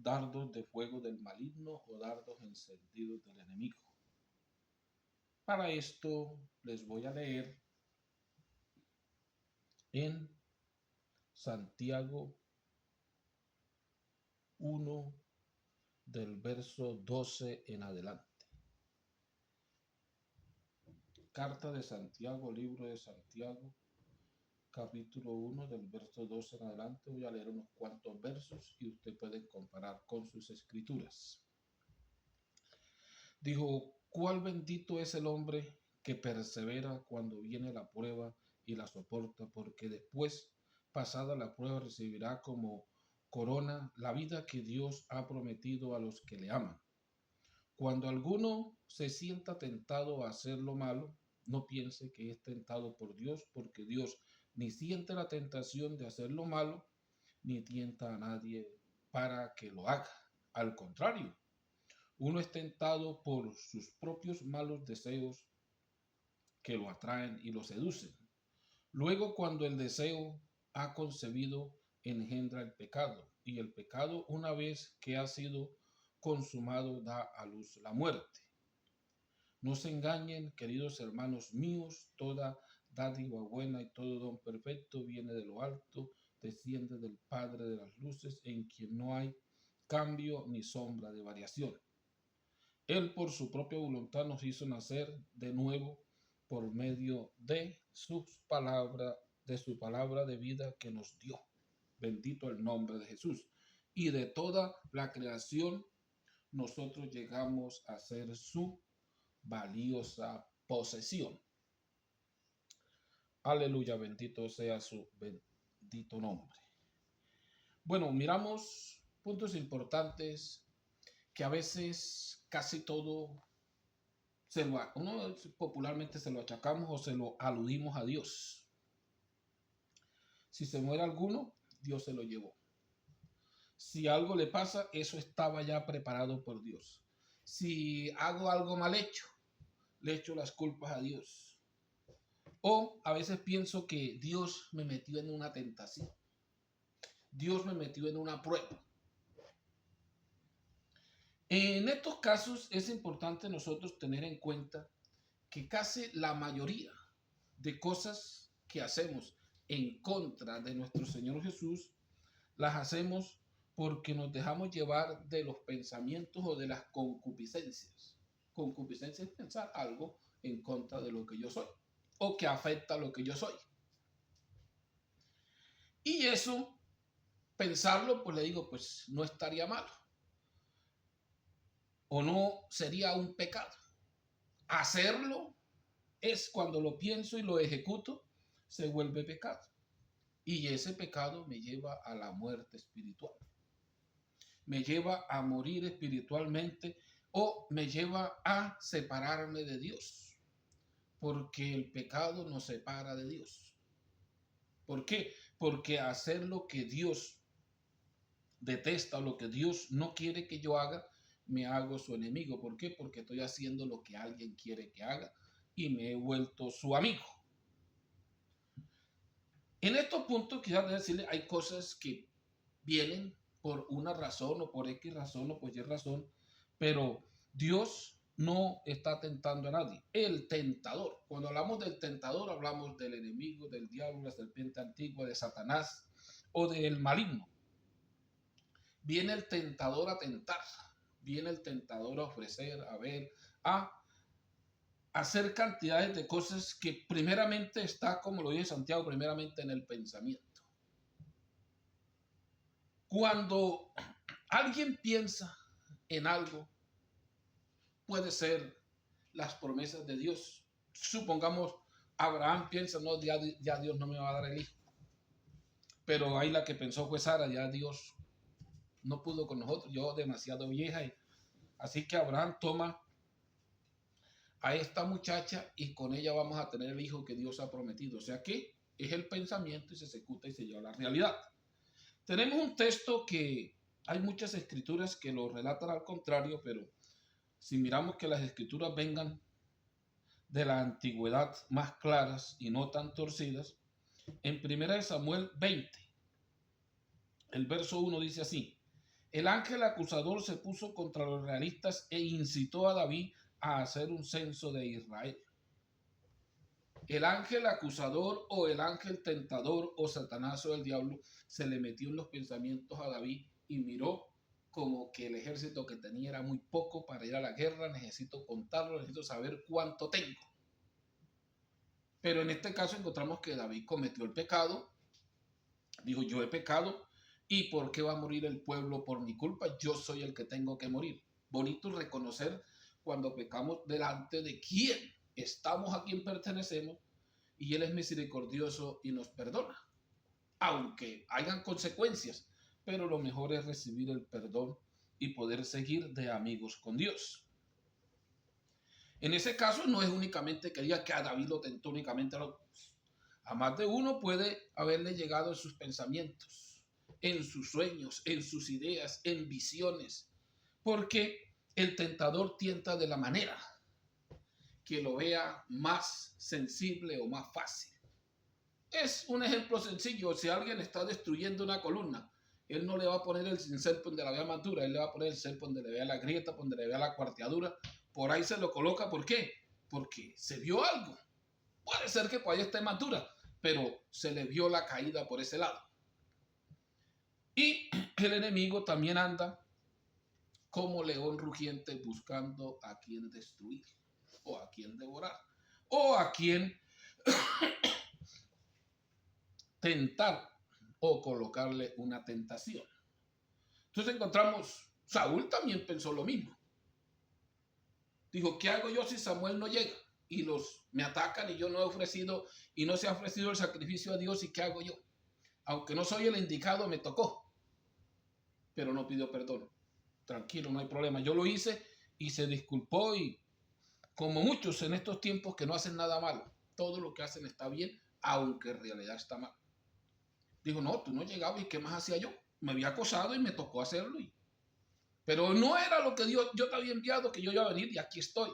dardos de fuego del maligno o dardos encendidos del enemigo. Para esto les voy a leer en Santiago 1 del verso 12 en adelante. Carta de Santiago, libro de Santiago, capítulo 1 del verso 12 en adelante. Voy a leer unos cuantos versos y usted puede comparar con sus escrituras. Dijo: ¿cuál bendito es el hombre que persevera cuando viene la prueba y la soporta? Porque después, pasada la prueba, recibirá como corona la vida que Dios ha prometido a los que le aman. Cuando alguno se sienta tentado a hacer lo malo, no piense que es tentado por Dios, porque Dios ni siente la tentación de hacer lo malo, ni tienta a nadie para que lo haga. Al contrario, uno es tentado por sus propios malos deseos que lo atraen y lo seducen. Luego, cuando el deseo ha concebido, engendra el pecado, y el pecado, una vez que ha sido consumado, da a luz la muerte. No se engañen, queridos hermanos míos, toda dádiva buena y todo don perfecto viene de lo alto, desciende del Padre de las luces, en quien no hay cambio ni sombra de variación. Él por su propia voluntad nos hizo nacer de nuevo por medio de su palabra de vida que nos dio. Bendito el nombre de Jesús. Y de toda la creación nosotros llegamos a ser su valiosa posesión. Aleluya, bendito sea su bendito nombre. Bueno, miramos puntos importantes que a veces casi todo uno popularmente se lo achacamos o se lo aludimos a Dios. Si se muere alguno, Dios se lo llevó. Si algo le pasa, eso estaba ya preparado por Dios. Si hago algo mal hecho, le echo las culpas a Dios. O a veces pienso que Dios me metió en una tentación. Dios me metió en una prueba. En estos casos es importante nosotros tener en cuenta que casi la mayoría de cosas que hacemos en contra de nuestro Señor Jesús, las hacemos porque nos dejamos llevar de los pensamientos o de las concupiscencias. Concupiscencia es pensar algo en contra de lo que yo soy o que afecta a lo que yo soy. Y eso, pensarlo, pues le digo, pues no estaría mal. O no sería un pecado. Hacerlo es cuando lo pienso y lo ejecuto, se vuelve pecado. Y ese pecado me lleva a la muerte espiritual. Me lleva a morir espiritualmente o me lleva a separarme de Dios. Porque el pecado nos separa de Dios. ¿Por qué? Porque hacer lo que Dios detesta o lo que Dios no quiere que yo haga, me hago su enemigo. ¿Por qué? Porque estoy haciendo lo que alguien quiere que haga y me he vuelto su amigo. En estos puntos, quisiera decirle, hay cosas que vienen por una razón o por X razón o por Y razón, pero Dios no está tentando a nadie. El tentador, cuando hablamos del tentador, hablamos del enemigo, del diablo, la serpiente antigua, de Satanás o del maligno. Viene el tentador a tentar, viene el tentador a ofrecer, a ver, a hacer cantidades de cosas que primeramente está, como lo dice Santiago, primeramente en el pensamiento. Cuando alguien piensa en algo, puede ser las promesas de Dios. Supongamos, Abraham piensa, no, ya Dios no me va a dar el hijo. Pero ahí la que pensó fue Sara, ya Dios no pudo con nosotros, yo demasiado vieja. Así que Abraham toma a esta muchacha y con ella vamos a tener el hijo que Dios ha prometido. O sea que es el pensamiento y se ejecuta y se lleva a la realidad. Tenemos un texto que hay muchas escrituras que lo relatan al contrario, pero si miramos que las escrituras vengan de la antigüedad más claras y no tan torcidas, en 1 Samuel 20, el verso 1 dice así: El ángel acusador se puso contra los realistas e incitó a David a hacer un censo de Israel. El ángel acusador o el ángel tentador o Satanás o el diablo se le metió en los pensamientos a David y miró como que el ejército que tenía era muy poco para ir a la guerra, necesito contarlo, necesito saber cuánto tengo. Pero en este caso encontramos que David cometió el pecado, dijo yo he pecado y ¿por qué va a morir el pueblo por mi culpa? Yo soy el que tengo que morir. Bonito reconocer cuando pecamos delante de quién estamos, a quién pertenecemos, y Él es misericordioso y nos perdona, aunque hayan consecuencias, pero lo mejor es recibir el perdón y poder seguir de amigos con Dios. En ese caso no es únicamente que diga que a David lo tentó únicamente, a más de uno puede haberle llegado en sus pensamientos, en sus sueños, en sus ideas, en visiones, porque el tentador tienta de la manera que lo vea más sensible o más fácil. Es un ejemplo sencillo. Si alguien está destruyendo una columna, él no le va a poner el cincel donde la vea más dura, él le va a poner el cincel donde le vea la grieta, donde le vea la cuarteadura. Por ahí se lo coloca. ¿Por qué? Porque se vio algo. Puede ser que por ahí esté más dura, pero se le vio la caída por ese lado. Y el enemigo también anda como león rugiente buscando a quien destruir, o a quien devorar, o a quien tentar o colocarle una tentación. Entonces encontramos, Saúl también pensó lo mismo. Dijo, ¿qué hago yo si Samuel no llega? Y me atacan y yo no he ofrecido, y no se ha ofrecido el sacrificio a Dios, ¿y qué hago yo? Aunque no soy el indicado, me tocó. Pero no pidió perdón. Tranquilo, no hay problema. Yo lo hice y se disculpó, y como muchos en estos tiempos que no hacen nada malo, todo lo que hacen está bien, aunque en realidad está mal. Dijo, no, tú no llegabas y ¿qué más hacía yo? Me había acosado y me tocó hacerlo. Pero no era lo que Dios, yo te había enviado, que yo iba a venir y aquí estoy.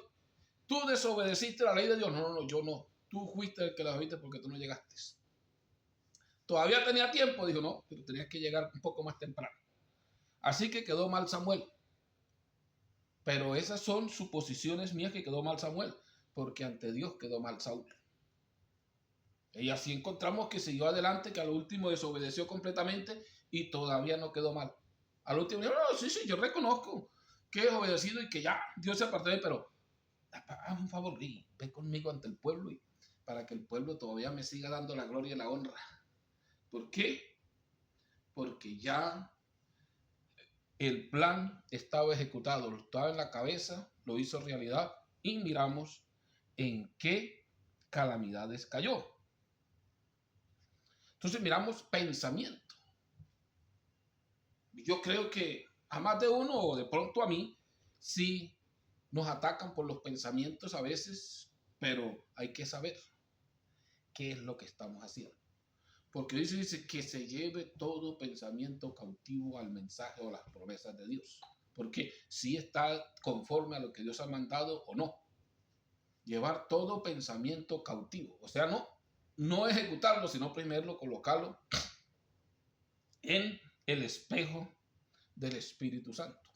Tú desobedeciste la ley de Dios. No, yo no. Tú fuiste el que la viste porque tú no llegaste. Todavía tenía tiempo, dijo, no, pero tenías que llegar un poco más temprano. Así que quedó mal Samuel. Pero esas son suposiciones mías, que quedó mal Samuel, porque ante Dios quedó mal Saúl. Y así encontramos que siguió adelante, que al último desobedeció completamente y todavía no quedó mal. Al último, no, sí, yo reconozco que he obedecido y que ya Dios se apartó de mí, pero haz un favor y ve conmigo ante el pueblo, y para que el pueblo todavía me siga dando la gloria y la honra. ¿Por qué? Porque ya el plan estaba ejecutado, estaba en la cabeza, lo hizo realidad, y miramos en qué calamidades cayó. Entonces miramos pensamiento. Yo creo que a más de uno, o de pronto a mí, sí nos atacan por los pensamientos a veces, pero hay que saber qué es lo que estamos haciendo. Porque dice que se lleve todo pensamiento cautivo al mensaje o las promesas de Dios. Porque si está conforme a lo que Dios ha mandado o no. Llevar todo pensamiento cautivo. O sea, no ejecutarlo, sino primero colocarlo en el espejo del Espíritu Santo.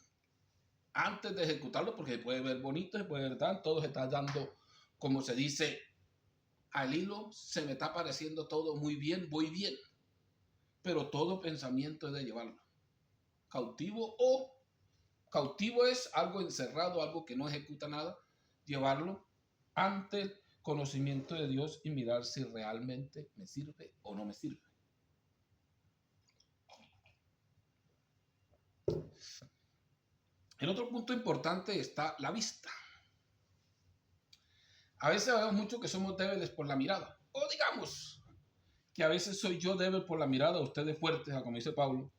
Antes de ejecutarlo, porque se puede ver bonito, se puede ver tal, todo se está dando, como se dice, al hilo, se me está pareciendo todo muy bien, voy bien. Pero todo pensamiento es de llevarlo cautivo, o cautivo es algo encerrado, algo que no ejecuta nada, llevarlo ante el conocimiento de Dios y mirar si realmente me sirve o no me sirve. El otro punto importante está la vista. A veces vemos mucho que somos débiles por la mirada, o digamos que a veces soy yo débil por la mirada, ustedes fuertes, como dice Pablo.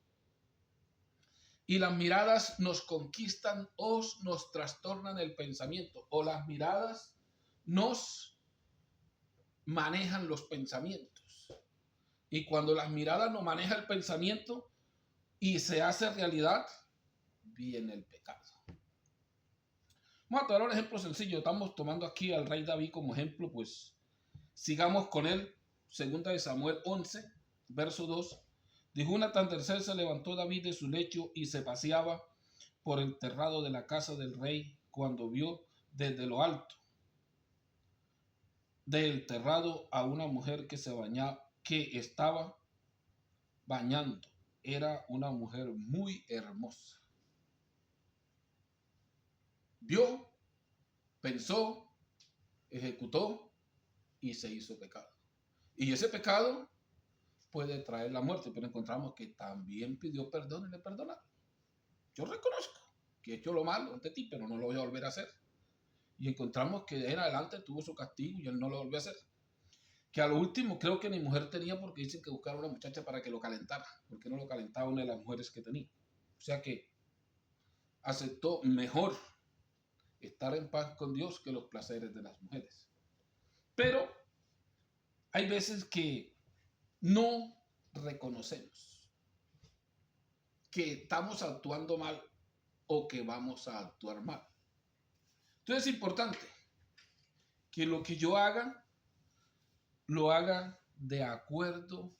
Y las miradas nos conquistan o nos trastornan el pensamiento, o las miradas nos manejan los pensamientos. Y cuando las miradas nos manejan el pensamiento y se hace realidad, viene el pecado. Vamos a tomar un ejemplo sencillo. Estamos tomando aquí al rey David como ejemplo, pues sigamos con él. Segunda de Samuel 11, verso 2. Dijo: una atardecer se levantó David de su lecho y se paseaba por el terrado de la casa del rey cuando vio desde lo alto del terrado a una mujer que se bañaba, que estaba bañando. Era una mujer muy hermosa. Vio, pensó, ejecutó y se hizo pecado. Y ese pecado puede traer la muerte, pero encontramos que también pidió perdón y le perdonaron. Yo reconozco que he hecho lo malo ante ti, pero no lo voy a volver a hacer. Y encontramos que de en adelante tuvo su castigo y él no lo volvió a hacer. Que a lo último creo que mi mujer tenía, porque dicen que buscaron a una muchacha para que lo calentara, porque no lo calentaba una de las mujeres que tenía. O sea que aceptó mejor estar en paz con Dios que los placeres de las mujeres. Pero hay veces que no reconocemos que estamos actuando mal o que vamos a actuar mal. Entonces es importante que lo que yo haga, lo haga de acuerdo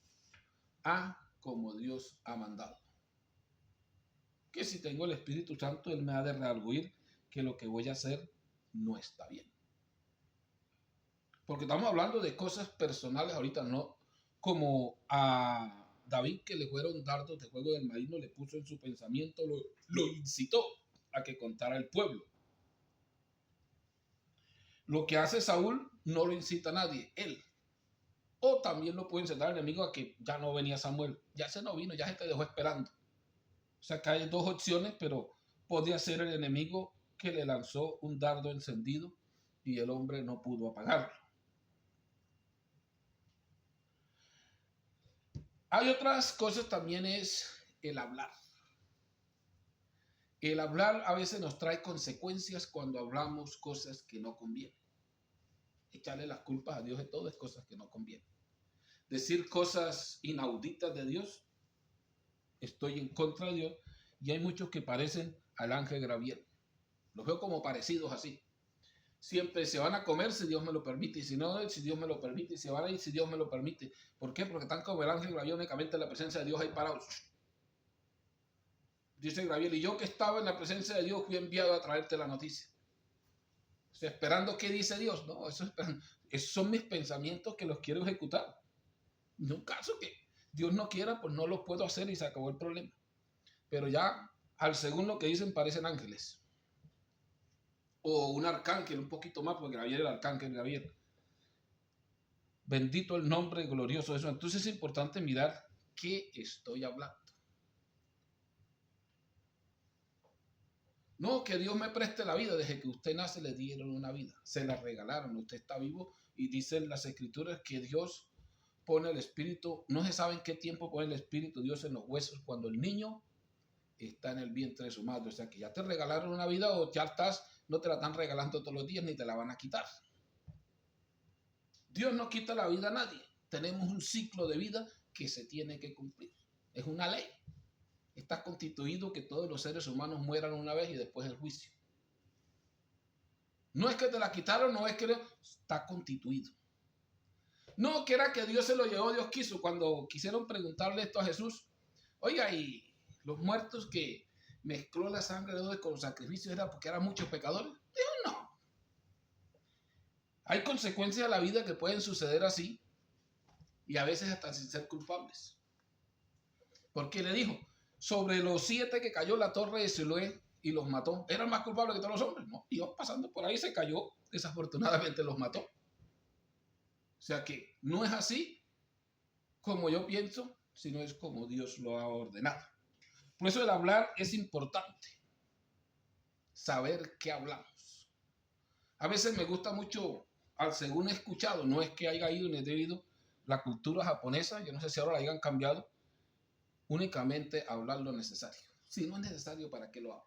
a como Dios ha mandado. Que si tengo el Espíritu Santo, Él me ha de redarguir que lo que voy a hacer no está bien. Porque estamos hablando de cosas personales ahorita, no como a David, que le fueron dardos de juego del maligno, le puso en su pensamiento, lo incitó a que contara al pueblo. Lo que hace Saúl no lo incita a nadie, él. O también lo puede incitar al enemigo a que ya no venía Samuel, ya se no vino, ya se te dejó esperando. O sea que hay dos opciones, pero podía ser el enemigo que le lanzó un dardo encendido y el hombre no pudo apagarlo. Hay otras cosas también, es el hablar. El hablar a veces nos trae consecuencias cuando hablamos cosas que no convienen. Echarle las culpas a Dios de todo es cosas que no convienen. Decir cosas inauditas de Dios, estoy en contra de Dios, y hay muchos que parecen al ángel Gabriel. Los veo como parecidos así. Siempre se van a comer si Dios me lo permite, y si no, si Dios me lo permite, y se van a ir si Dios me lo permite. ¿Por qué? Porque están como el ángel Gabriel únicamente en la presencia de Dios ahí parados. Dice Gabriel: y yo que estaba en la presencia de Dios fui enviado a traerte la noticia. O sea, esperando qué dice Dios. No, esos son mis pensamientos que los quiero ejecutar. En un caso que Dios no quiera, pues no los puedo hacer y se acabó el problema. Pero ya, al según lo que dicen, parecen ángeles. O un arcángel, un poquito más, porque Gabriel era el arcángel Gabriel. Bendito el nombre glorioso de eso. Entonces es importante mirar qué estoy hablando. No, que Dios me preste la vida. Desde que usted nace le dieron una vida. Se la regalaron. Usted está vivo y dicen las escrituras que Dios pone el espíritu. No se sabe en qué tiempo pone el espíritu Dios en los huesos cuando el niño está en el vientre de su madre. O sea que ya te regalaron una vida o ya estás, no te la están regalando todos los días ni te la van a quitar. Dios no quita la vida a nadie. Tenemos un ciclo de vida que se tiene que cumplir. Es una ley. Está constituido que todos los seres humanos mueran una vez y después el juicio. No es que te la quitaron, no es que está constituido. No, que era que Dios se lo llevó, Dios quiso. Cuando quisieron preguntarle esto a Jesús: oiga, y los muertos que mezcló la sangre de Dios con los sacrificios, ¿era porque eran muchos pecadores? Dijo: no. Hay consecuencias a la vida que pueden suceder así y a veces hasta sin ser culpables. Porque le dijo: sobre los 7 que cayó la torre de Siloé y los mató, ¿eran más culpables que todos los hombres? No, Dios pasando por ahí se cayó, desafortunadamente los mató. O sea que no es así como yo pienso, sino es como Dios lo ha ordenado. Por eso el hablar es importante. Saber qué hablamos. A veces me gusta mucho, según he escuchado, no es que haya ido ni he debido, la cultura japonesa, yo no sé si ahora la hayan cambiado, únicamente hablar lo necesario. Si no es necesario, ¿para qué lo hablo?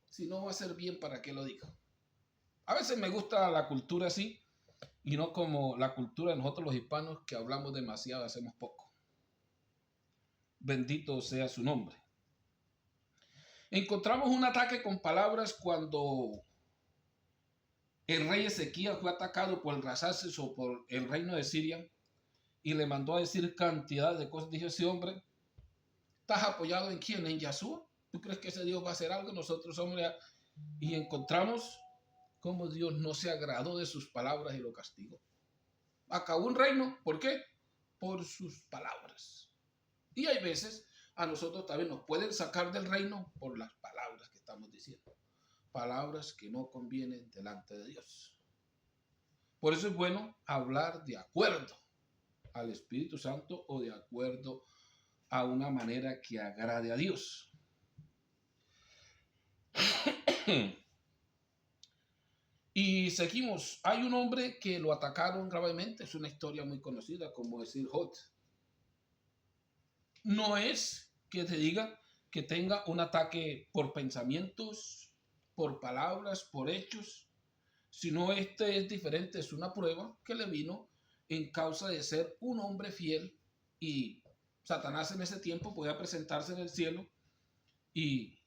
Si no va a ser bien, ¿para qué lo digo? A veces me gusta la cultura así, y no como la cultura de nosotros los hispanos, que hablamos demasiado, hacemos poco. Bendito sea su nombre. Encontramos un ataque con palabras cuando el rey Ezequías fue atacado por el Rasaces por el reino de Siria y le mandó a decir cantidad de cosas. Dijo ese hombre: ¿Estás apoyado en quién? ¿En Yahshua? ¿Tú crees que ese Dios va a hacer algo? Nosotros somos... Y encontramos cómo Dios no se agradó de sus palabras y lo castigó. Acabó un reino. ¿Por qué? Por sus palabras. Y hay veces a nosotros también nos pueden sacar del reino por las palabras que estamos diciendo. Palabras que no convienen delante de Dios. Por eso es bueno hablar de acuerdo al Espíritu Santo o de acuerdo a una manera que agrade a Dios. Y seguimos. Hay un hombre que lo atacaron gravemente. Es una historia muy conocida, como decir Jot. No es que te diga que tenga un ataque por pensamientos, por palabras, por hechos, sino este es diferente. Es una prueba que le vino en causa de ser un hombre fiel, y Satanás en ese tiempo podía presentarse en el cielo y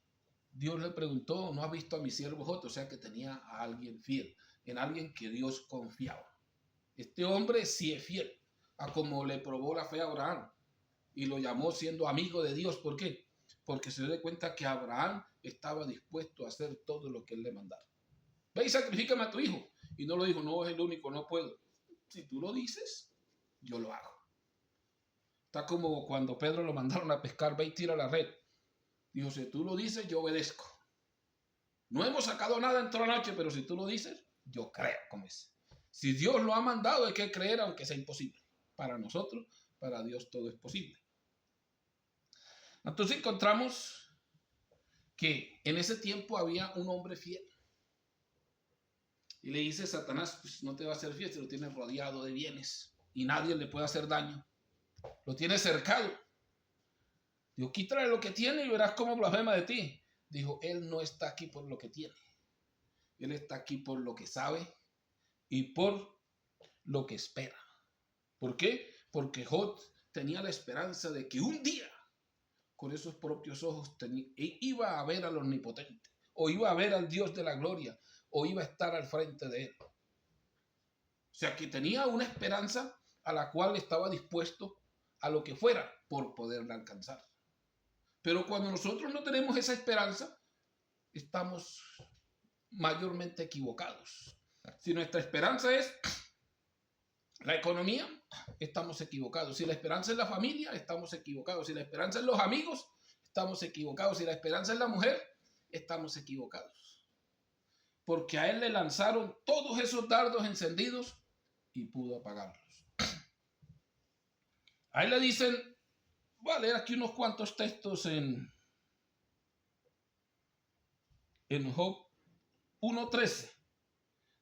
Dios le preguntó, ¿no has visto a mi siervo Jot? O sea que tenía a alguien fiel, en alguien que Dios confiaba. Este hombre sí es fiel, a como le probó la fe a Abraham y lo llamó siendo amigo de Dios. ¿Por qué? Porque se dio cuenta que Abraham estaba dispuesto a hacer todo lo que él le mandara. Ve y sacrifícame a tu hijo. Y no lo dijo, no es el único, no puedo. Si tú lo dices, yo lo hago. Está como cuando Pedro lo mandaron a pescar, ve y tira la red. Dijo, si tú lo dices, yo obedezco. No hemos sacado nada en toda la noche, pero si tú lo dices, yo creo, como es. Si Dios lo ha mandado, hay que creer aunque sea imposible. Para nosotros, para Dios todo es posible. Entonces encontramos que en ese tiempo había un hombre fiel. Y le dice Satanás, pues no te va a hacer fiel si lo tienes rodeado de bienes y nadie le puede hacer daño. Lo tienes cercado. Dijo, quítale lo que tiene y verás cómo blasfema de ti. Dijo, él no está aquí por lo que tiene. Él está aquí por lo que sabe y por lo que espera. ¿Por qué? Porque Jot tenía la esperanza de que un día, con esos propios ojos, iba a ver al Omnipotente, o iba a ver al Dios de la gloria, o iba a estar al frente de él. O sea, que tenía una esperanza a la cual estaba dispuesto a lo que fuera por poderla alcanzar. Pero cuando nosotros no tenemos esa esperanza, estamos mayormente equivocados. Si nuestra esperanza es la economía, estamos equivocados. Si la esperanza es la familia, estamos equivocados. Si la esperanza es los amigos, estamos equivocados. Si la esperanza es la mujer, estamos equivocados. Porque a él le lanzaron todos esos dardos encendidos y pudo apagarlos. A él le dicen, voy a leer aquí unos cuantos textos en Job 1:13.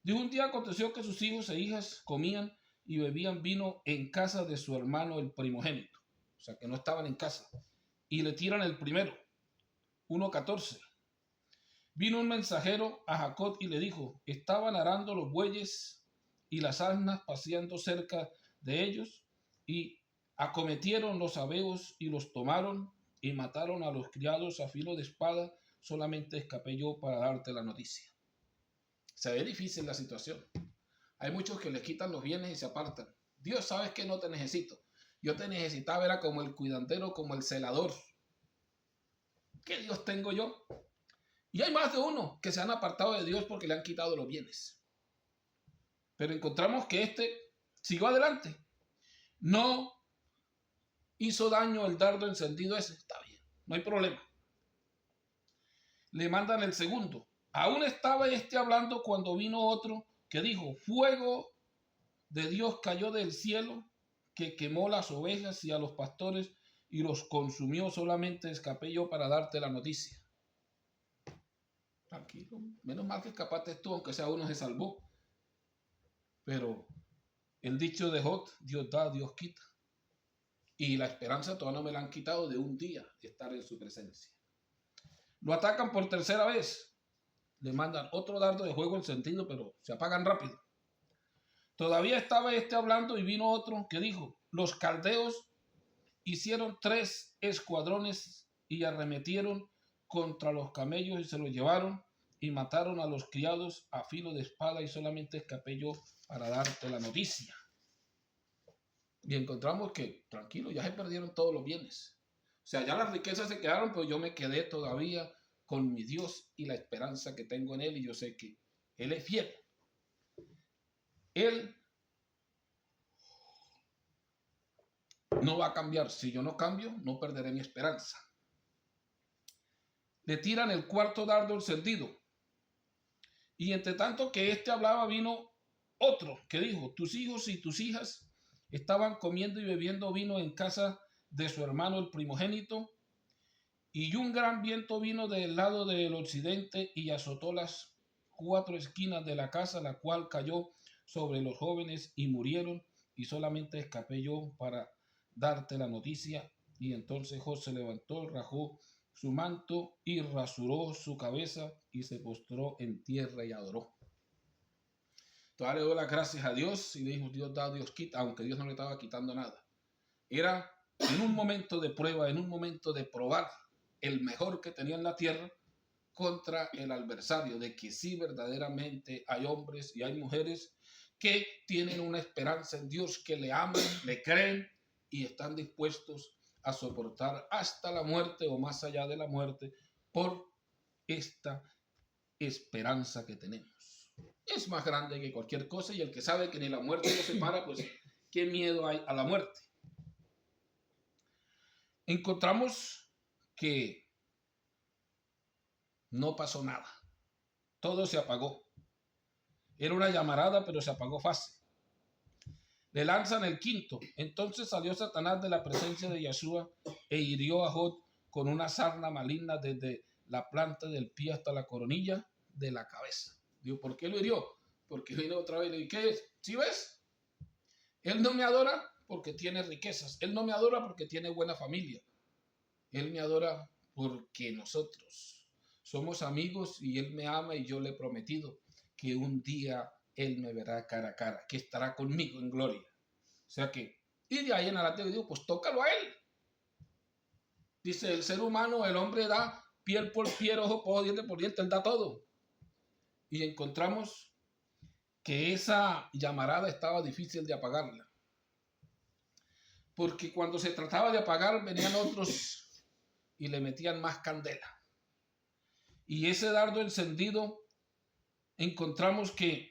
Dijo, un día aconteció que sus hijos e hijas comían y bebían vino en casa de su hermano el primogénito. O sea, que no estaban en casa. Y le tiran el primero. 1:14. Vino un mensajero a Jacob y le dijo, estaban arando los bueyes y las asnas paseando cerca de ellos, y acometieron los sabeos y los tomaron y mataron a los criados a filo de espada. Solamente escapé yo para darte la noticia. Se ve difícil la situación. Hay muchos que les quitan los bienes y se apartan. Dios, sabes que no te necesito. Yo te necesitaba, era como el cuidandero, como el celador. ¿Qué Dios tengo yo? Y hay más de uno que se han apartado de Dios porque le han quitado los bienes. Pero encontramos que este siguió adelante. No hizo daño el dardo encendido ese. Está bien, no hay problema. Le mandan el segundo. Aún estaba hablando cuando vino otro que dijo, fuego de Dios cayó del cielo que quemó las ovejas y a los pastores y los consumió. Solamente escapé yo para darte la noticia. Tranquilo, menos mal que escapaste tú, aunque sea uno se salvó. Pero el dicho de Job, Dios da, Dios quita. Y la esperanza todavía no me la han quitado de un día de estar en su presencia. Lo atacan por tercera vez. Le mandan otro dardo de fuego encendido, pero se apagan rápido. Todavía estaba hablando y vino otro que dijo, los caldeos hicieron 3 escuadrones y arremetieron contra los camellos y se los llevaron y mataron a los criados a filo de espada, y solamente escapé yo para darte la noticia. Y encontramos que, tranquilo, ya se perdieron todos los bienes. sea, ya las riquezas se quedaron, pero yo me quedé todavía con mi Dios y la esperanza que tengo en Él, y yo sé que Él es fiel. Él no va a cambiar. Si yo no cambio, no perderé mi esperanza. Le tiran el cuarto dardo encendido. Y entre tanto que éste hablaba, vino otro que dijo: tus hijos y tus hijas estaban comiendo y bebiendo vino en casa de su hermano el primogénito, y un gran viento vino del lado del occidente y azotó las cuatro esquinas de la casa, la cual cayó sobre los jóvenes y murieron, y solamente escapé yo para darte la noticia. Y entonces José se levantó, rajó su manto y rasuró su cabeza y se postró en tierra y adoró. Todavía le dio las gracias a Dios y le dijo: Dios da, Dios quita, aunque Dios no le estaba quitando nada. Era en un momento de prueba, en un momento de probar el mejor que tenía en la tierra contra el adversario, de que sí, verdaderamente hay hombres y hay mujeres que tienen una esperanza en Dios, que le aman, le creen y están dispuestos a soportar hasta la muerte o más allá de la muerte por esta esperanza que tenemos. Es más grande que cualquier cosa, y el que sabe que ni la muerte lo separa, pues qué miedo hay a la muerte. Encontramos que no pasó nada. Todo se apagó. Era una llamarada, pero se apagó fácil. Le lanzan el quinto. Entonces salió Satanás de la presencia de Yeshua e hirió a Job con una sarna maligna desde la planta del pie hasta la coronilla de la cabeza. Digo, ¿por qué lo hirió? Porque vino otra vez y le dije: ¿qué es? ¿Sí ves? Él no me adora porque tiene riquezas. Él no me adora porque tiene buena familia. Él me adora porque nosotros somos amigos y Él me ama, y yo le he prometido que un día Él me verá cara a cara, que estará conmigo en gloria. O sea que, y de ahí en adelante digo, pues tócalo a Él. Dice, el ser humano, el hombre da piel por piel, ojo por ojo, diente por diente, Él da todo. Y encontramos que esa llamarada estaba difícil de apagarla. Porque cuando se trataba de apagar, venían otros y le metían más candela. Y ese dardo encendido, encontramos que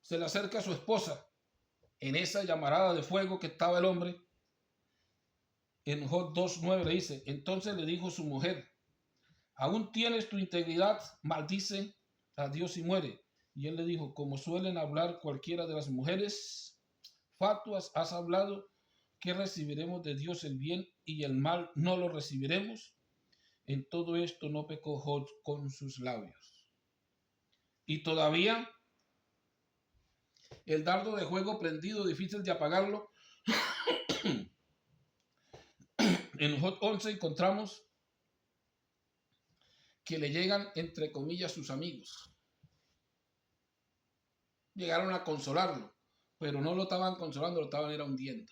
se le acerca a su esposa en esa llamarada de fuego que estaba el hombre. En Job 2:9 le dice: entonces le dijo su mujer: ¿aún tienes tu integridad? Maldice a Dios y muere. Y él le dijo: como suelen hablar cualquiera de las mujeres fatuas, has hablado que recibiremos de Dios el bien y el mal no lo recibiremos. En todo esto no pecó Job con sus labios. Y todavía el dardo de fuego prendido, difícil de apagarlo. En Job 11 encontramos que le llegan, entre comillas, sus amigos. Llegaron a consolarlo, pero no lo estaban consolando, lo estaban era hundiendo.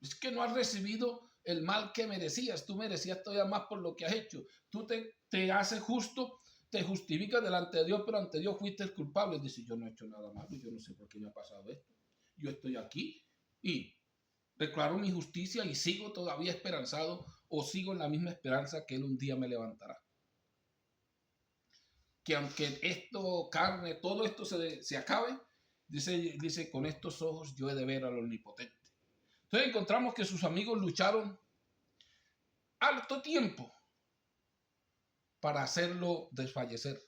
Es que no has recibido el mal que merecías. Tú merecías todavía más por lo que has hecho. Tú te haces justo, te justificas delante de Dios, pero ante Dios fuiste el culpable. Dice: yo no he hecho nada malo, yo no sé por qué me ha pasado esto. Yo estoy aquí y declaro mi justicia y sigo todavía esperanzado, o sigo en la misma esperanza que Él un día me levantará. Que aunque esto, carne, todo esto se acabe, dice, con estos ojos yo he de ver al Omnipotente. Entonces encontramos que sus amigos lucharon harto tiempo para hacerlo desfallecer.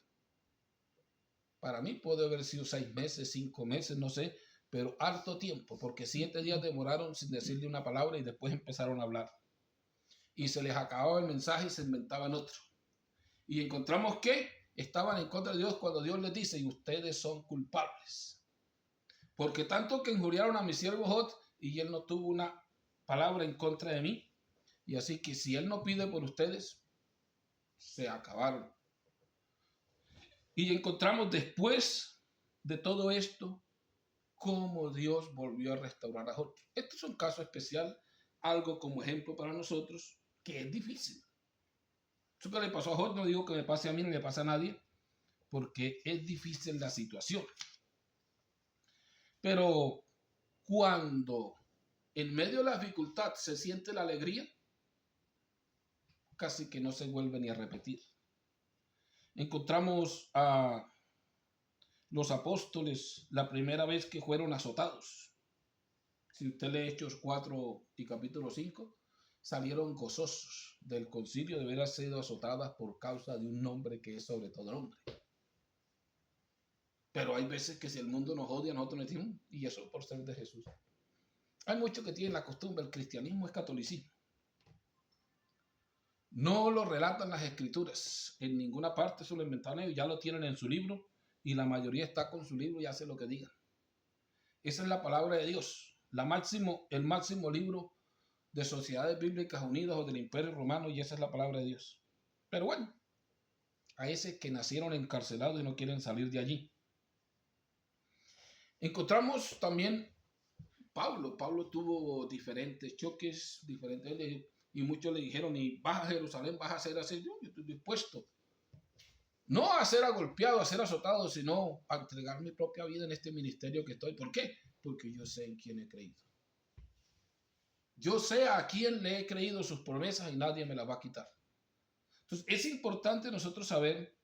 Para mí puede haber sido 6 meses, 5 meses, no sé, pero harto tiempo, porque 7 días demoraron sin decirle una palabra y después empezaron a hablar. Y se les acababa el mensaje y se inventaban otro. Y encontramos que estaban en contra de Dios cuando Dios les dice: y ustedes son culpables. Porque tanto que injuriaron a mi siervo Job, y él no tuvo una palabra en contra de mí. Y así que si Él no pide por ustedes, se acabaron. Y encontramos después de todo esto cómo Dios volvió a restaurar a Job. Este es un caso especial, algo como ejemplo para nosotros, que es difícil. Eso que le pasó a Job, no digo que me pase a mí ni le pase a nadie, porque es difícil la situación. Pero cuando en medio de la dificultad se siente la alegría, casi que no se vuelve ni a repetir. Encontramos a los apóstoles la primera vez que fueron azotados. Si usted lee Hechos 4 y capítulo 5, salieron gozosos del concilio de haber sido azotadas por causa de un nombre que es sobre todo nombre. Pero hay veces que si el mundo nos odia, nosotros nos decimos, y eso por ser de Jesús. Hay muchos que tienen la costumbre, el cristianismo es catolicismo. No lo relatan las escrituras. En ninguna parte eso lo inventaron ellos, ya lo tienen en su libro y la mayoría está con su libro y hace lo que digan. Esa es la palabra de Dios, el máximo libro de Sociedades Bíblicas Unidas o del Imperio Romano, y esa es la palabra de Dios. Pero bueno, a esos que nacieron encarcelados y no quieren salir de allí. Encontramos también Pablo. Pablo tuvo diferentes choques, y muchos le dijeron, y vas a Jerusalén, vas a ser así. Yo estoy dispuesto. No a ser golpeado, a ser azotado, sino a entregar mi propia vida en este ministerio que estoy. ¿Por qué? Porque yo sé en quién he creído. Yo sé a quién le he creído sus promesas y nadie me las va a quitar. Entonces, es importante nosotros saber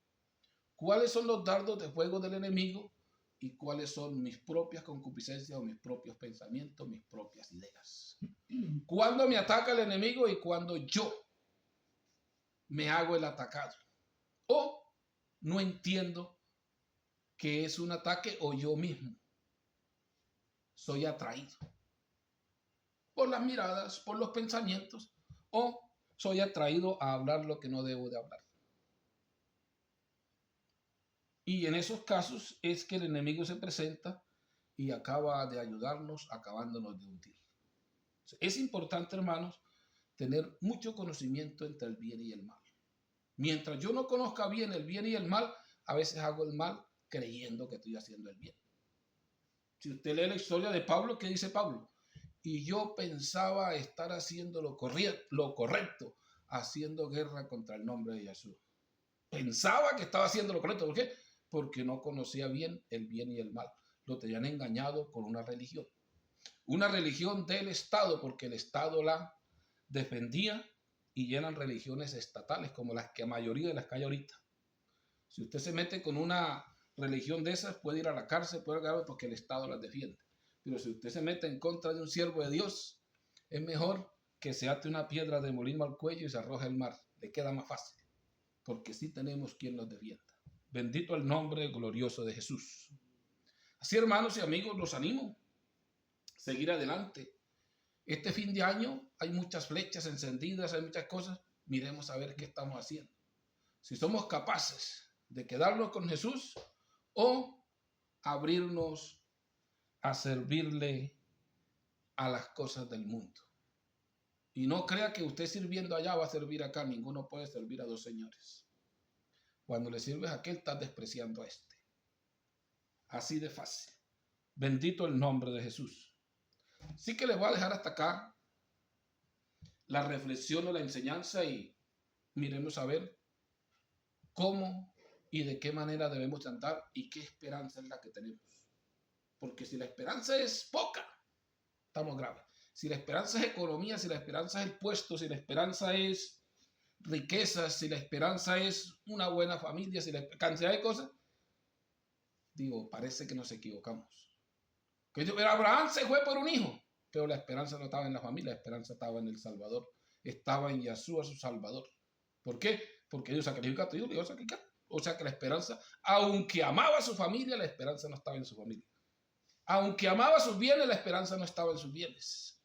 cuáles son los dardos de fuego del enemigo y cuáles son mis propias concupiscencias o mis propios pensamientos, mis propias ideas. Cuándo me ataca el enemigo y cuándo yo me hago el atacado. O no entiendo que es un ataque o yo mismo soy atraído por las miradas, por los pensamientos, o soy atraído a hablar lo que no debo de hablar. Y en esos casos es que el enemigo se presenta y acaba de ayudarnos, acabándonos de hundir. Es importante, hermanos, tener mucho conocimiento entre el bien y el mal. Mientras yo no conozca bien el bien y el mal, a veces hago el mal creyendo que estoy haciendo el bien. Si usted lee la historia de Pablo, ¿qué dice Pablo? Y yo pensaba estar haciendo lo correcto, haciendo guerra contra el nombre de Jesús. Pensaba que estaba haciendo lo correcto. ¿Por qué? Porque no conocía bien el bien y el mal. Lo tenían engañado con una religión. Una religión del Estado, porque el Estado la defendía y eran religiones estatales, como las que a mayoría de las que hay ahorita. Si usted se mete con una religión de esas, puede ir a la cárcel, puede ir a porque el Estado las defiende. Pero si usted se mete en contra de un siervo de Dios, es mejor que se ate una piedra de molino al cuello y se arroje al mar. Le queda más fácil, porque sí tenemos quien nos defienda. Bendito el nombre glorioso de Jesús. Así, hermanos y amigos, los animo a seguir adelante. Este fin de año hay muchas flechas encendidas, hay muchas cosas. Miremos a ver qué estamos haciendo. Si somos capaces de quedarnos con Jesús o abrirnos a servirle a las cosas del mundo. Y no crea que usted sirviendo allá va a servir acá. Ninguno puede servir a dos señores. Cuando le sirves a aquel, estás despreciando a este. Así de fácil. Bendito el nombre de Jesús. Así que les voy a dejar hasta acá la reflexión o la enseñanza y miremos a ver cómo y de qué manera debemos andar y qué esperanza es la que tenemos. Porque si la esperanza es poca, estamos graves. Si la esperanza es economía, si la esperanza es el puesto, si la esperanza es riquezas, si la esperanza es una buena familia, si la cantidad de cosas, digo, parece que nos equivocamos. Pero Abraham se fue por un hijo, pero la esperanza no estaba en la familia, la esperanza estaba en el Salvador, estaba en Yeshua su Salvador. ¿Por qué? Porque Dios sacrificó a tu hijo, Dios sacrificó. O sea que la esperanza, aunque amaba a su familia, la esperanza no estaba en su familia. Aunque amaba sus bienes, la esperanza no estaba en sus bienes.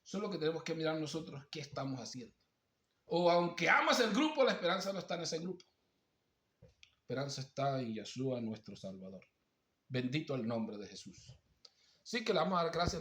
Eso es lo que tenemos que mirar nosotros, qué estamos haciendo. O aunque amas el grupo, la esperanza no está en ese grupo. La esperanza está en Yeshua, nuestro Salvador. Bendito el nombre de Jesús. Así que le vamos a dar gracias.